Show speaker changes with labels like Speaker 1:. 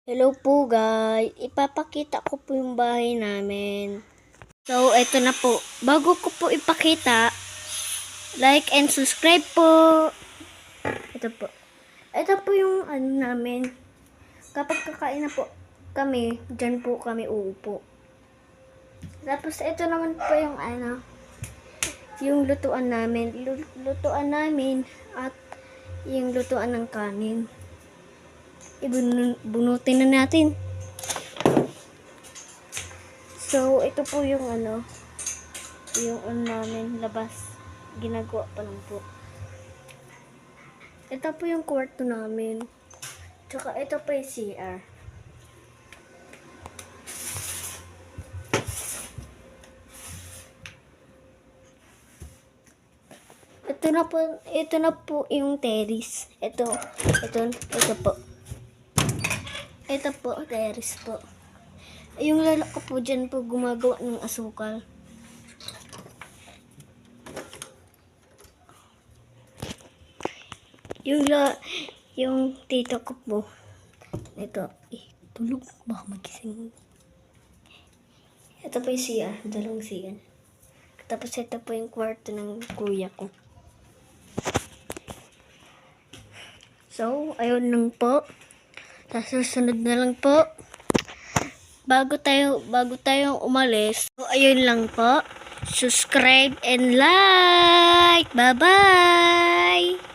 Speaker 1: Hello po guys, ipapakita ko po yung bahay namin. So, eto na po. Bago ko po ipakita, like and subscribe po. Ito po. Ito po yung ano namin. Kapag kakain na po kami, dyan po kami uupo. Tapos ito naman po yung ano, yung lutuan namin. Lutuan namin at yung lutuan ng kanin. Bunutin na natin. So, ito po yung ano namin, labas. Ginagawa pa lang po. Ito po yung kwarto namin. Tsaka ito pa yung CR. Ito na po yung terrace. Ito po. Ito po, terrace po. Yung lalaki ko po dyan po gumagawa ng asukal. Yung tito ko po. Ito, tulog. Baka magising. Ito po yung CR. Dalawang CR. Tapos ito po yung kwarto ng kuya ko. So, ayun lang po. Sa susunod na lang po. Bago tayo umalis. So, ayun lang po. Subscribe and like. Bye-bye!